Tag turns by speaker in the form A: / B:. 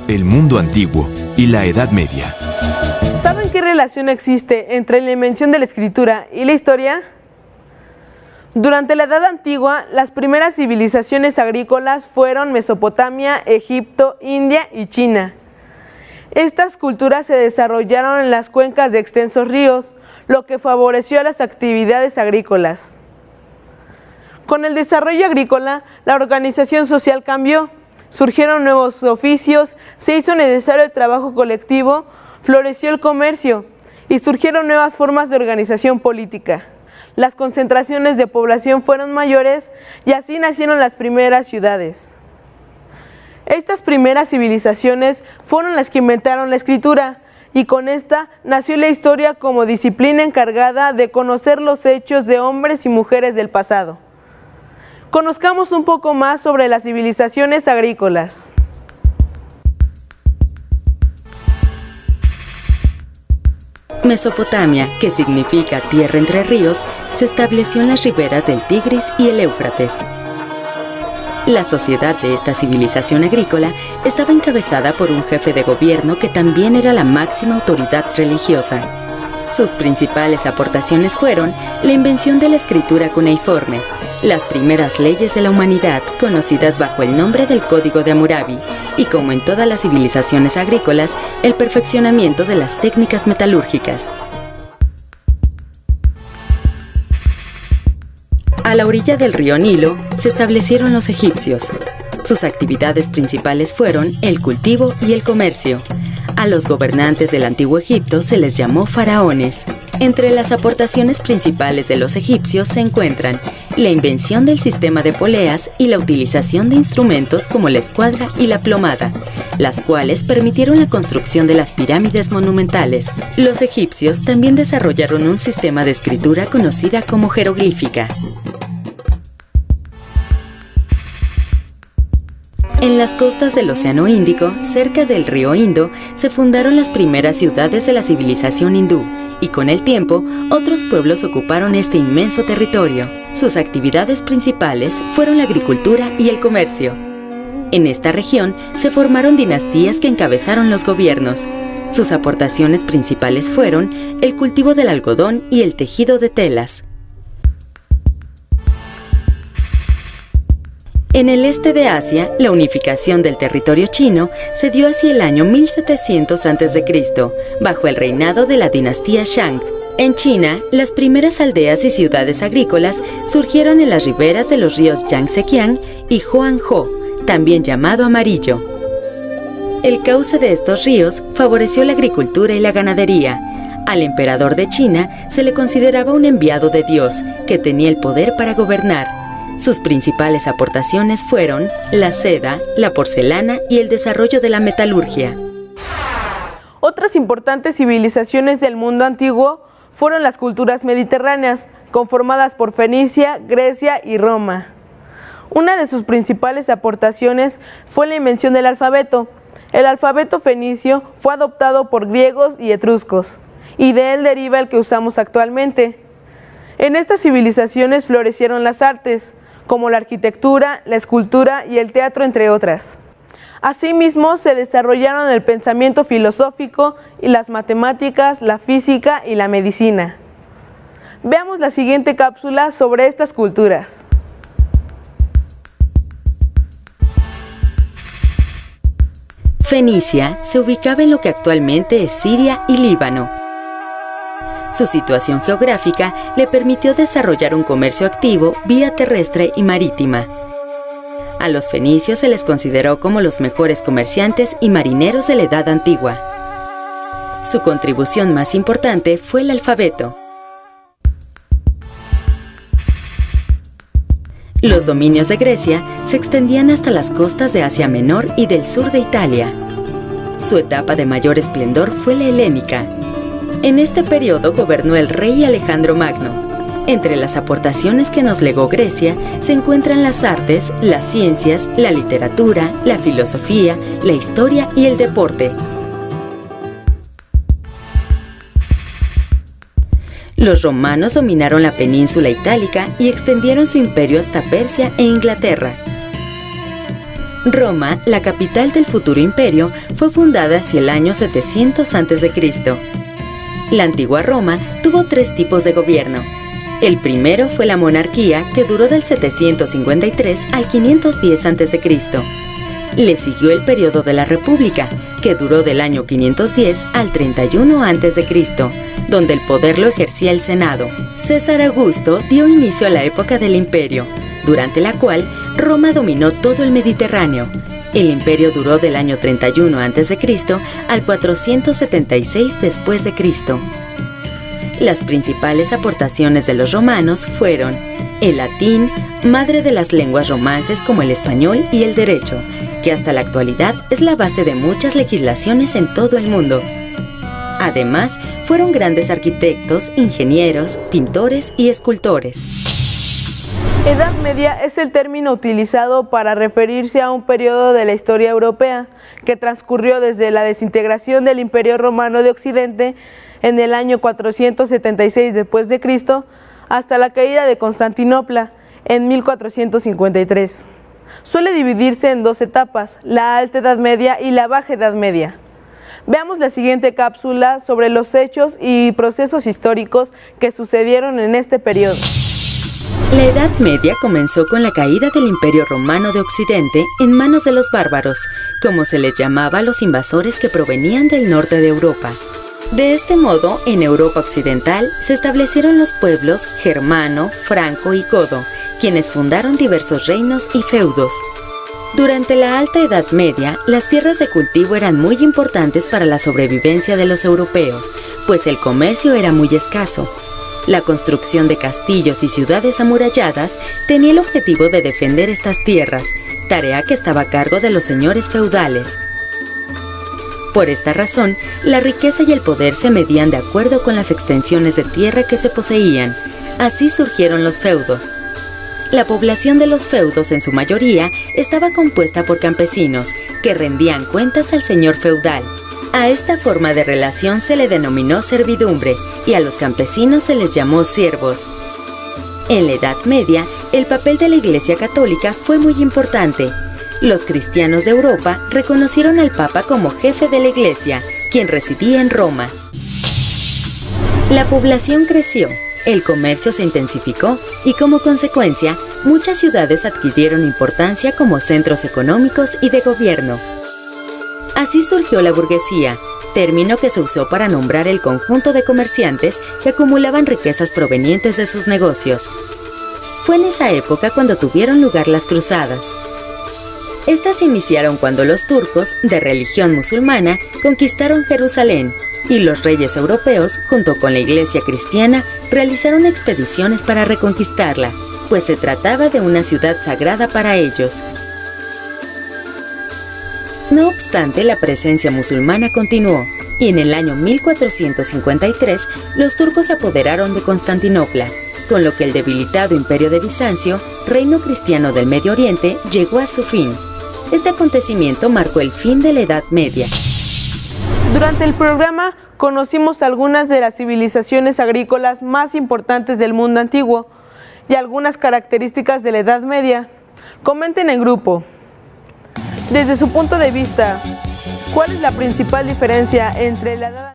A: el mundo antiguo y la Edad Media.
B: ¿Saben qué relación existe entre la invención de la escritura y la historia? Durante la Edad Antigua, las primeras civilizaciones agrícolas fueron Mesopotamia, Egipto, India y China. Estas culturas se desarrollaron en las cuencas de extensos ríos, lo que favoreció las actividades agrícolas. Con el desarrollo agrícola, la organización social cambió. Surgieron nuevos oficios, se hizo necesario el trabajo colectivo, floreció el comercio y surgieron nuevas formas de organización política. Las concentraciones de población fueron mayores y así nacieron las primeras ciudades. Estas primeras civilizaciones fueron las que inventaron la escritura y con esta nació la historia como disciplina encargada de conocer los hechos de hombres y mujeres del pasado. Conozcamos un poco más sobre las civilizaciones agrícolas.
C: Mesopotamia, que significa tierra entre ríos, se estableció en las riberas del Tigris y el Éufrates. La sociedad de esta civilización agrícola estaba encabezada por un jefe de gobierno que también era la máxima autoridad religiosa. Sus principales aportaciones fueron la invención de la escritura cuneiforme, las primeras leyes de la humanidad, conocidas bajo el nombre del Código de Hammurabi, y como en todas las civilizaciones agrícolas, el perfeccionamiento de las técnicas metalúrgicas. A la orilla del río Nilo se establecieron los egipcios. Sus actividades principales fueron el cultivo y el comercio. A los gobernantes del antiguo Egipto se les llamó faraones. Entre las aportaciones principales de los egipcios se encuentran la invención del sistema de poleas y la utilización de instrumentos como la escuadra y la plomada, las cuales permitieron la construcción de las pirámides monumentales. Los egipcios también desarrollaron un sistema de escritura conocida como jeroglífica. En las costas del Océano Índico, cerca del río Indo, se fundaron las primeras ciudades de la civilización hindú, y con el tiempo, otros pueblos ocuparon este inmenso territorio. Sus actividades principales fueron la agricultura y el comercio. En esta región se formaron dinastías que encabezaron los gobiernos. Sus aportaciones principales fueron el cultivo del algodón y el tejido de telas. En el este de Asia, la unificación del territorio chino se dio hacia el año 1700 a.C., bajo el reinado de la dinastía Shang. En China, las primeras aldeas y ciudades agrícolas surgieron en las riberas de los ríos Yangtze-Kiang y Huanghe, también llamado Amarillo. El cauce de estos ríos favoreció la agricultura y la ganadería. Al emperador de China se le consideraba un enviado de Dios, que tenía el poder para gobernar. Sus principales aportaciones fueron la seda, la porcelana y el desarrollo de la metalurgia.
B: Otras importantes civilizaciones del mundo antiguo fueron las culturas mediterráneas, conformadas por Fenicia, Grecia y Roma. Una de sus principales aportaciones fue la invención del alfabeto. El alfabeto fenicio fue adoptado por griegos y etruscos, y de él deriva el que usamos actualmente. En estas civilizaciones florecieron las artes, como la arquitectura, la escultura y el teatro, entre otras. Asimismo, se desarrollaron el pensamiento filosófico y las matemáticas, la física y la medicina. Veamos la siguiente cápsula sobre estas culturas.
C: Fenicia se ubicaba en lo que actualmente es Siria y Líbano. Su situación geográfica le permitió desarrollar un comercio activo vía terrestre y marítima. A los fenicios se les consideró como los mejores comerciantes y marineros de la Edad Antigua. Su contribución más importante fue el alfabeto. Los dominios de Grecia se extendían hasta las costas de Asia Menor y del sur de Italia. Su etapa de mayor esplendor fue la helénica. En este periodo gobernó el rey Alejandro Magno. Entre las aportaciones que nos legó Grecia se encuentran las artes, las ciencias, la literatura, la filosofía, la historia y el deporte. Los romanos dominaron la península itálica y extendieron su imperio hasta Persia e Inglaterra. Roma, la capital del futuro imperio, fue fundada hacia el año 700 a.C. La antigua Roma tuvo 3 tipos de gobierno. El primero fue la monarquía, que duró del 753 al 510 a.C. Le siguió el periodo de la República, que duró del año 510 al 31 a.C., donde el poder lo ejercía el Senado. César Augusto dio inicio a la época del Imperio, durante la cual Roma dominó todo el Mediterráneo. El imperio duró del año 31 a.C. al 476 después de Cristo. Las principales aportaciones de los romanos fueron el latín, madre de las lenguas romances como el español y el derecho, que hasta la actualidad es la base de muchas legislaciones en todo el mundo. Además, fueron grandes arquitectos, ingenieros, pintores y escultores.
B: Edad Media es el término utilizado para referirse a un periodo de la historia europea que transcurrió desde la desintegración del Imperio Romano de Occidente en el año 476 después de Cristo hasta la caída de Constantinopla en 1453. Suele dividirse en 2 etapas, la Alta Edad Media y la Baja Edad Media. Veamos la siguiente cápsula sobre los hechos y procesos históricos que sucedieron en este periodo.
C: La Edad Media comenzó con la caída del Imperio Romano de Occidente en manos de los bárbaros, como se les llamaba a los invasores que provenían del norte de Europa. De este modo, en Europa Occidental se establecieron los pueblos germano, franco y godo, quienes fundaron diversos reinos y feudos. Durante la Alta Edad Media, las tierras de cultivo eran muy importantes para la sobrevivencia de los europeos, pues el comercio era muy escaso. La construcción de castillos y ciudades amuralladas tenía el objetivo de defender estas tierras, tarea que estaba a cargo de los señores feudales. Por esta razón, la riqueza y el poder se medían de acuerdo con las extensiones de tierra que se poseían. Así surgieron los feudos. La población de los feudos, en su mayoría, estaba compuesta por campesinos, que rendían cuentas al señor feudal. A esta forma de relación se le denominó servidumbre y a los campesinos se les llamó siervos. En la Edad Media, el papel de la Iglesia Católica fue muy importante. Los cristianos de Europa reconocieron al Papa como jefe de la Iglesia, quien residía en Roma. La población creció, el comercio se intensificó y como consecuencia, muchas ciudades adquirieron importancia como centros económicos y de gobierno. Así surgió la burguesía, término que se usó para nombrar el conjunto de comerciantes que acumulaban riquezas provenientes de sus negocios. Fue en esa época cuando tuvieron lugar las cruzadas. Estas iniciaron cuando los turcos, de religión musulmana, conquistaron Jerusalén, y los reyes europeos, junto con la iglesia cristiana, realizaron expediciones para reconquistarla, pues se trataba de una ciudad sagrada para ellos. No obstante, la presencia musulmana continuó, y en el año 1453 los turcos se apoderaron de Constantinopla, con lo que el debilitado imperio de Bizancio, reino cristiano del Medio Oriente, llegó a su fin. Este acontecimiento marcó el fin de la Edad Media.
B: Durante el programa conocimos algunas de las civilizaciones agrícolas más importantes del mundo antiguo y algunas características de la Edad Media. Comenten en grupo. Desde su punto de vista, ¿cuál es la principal diferencia entre la edad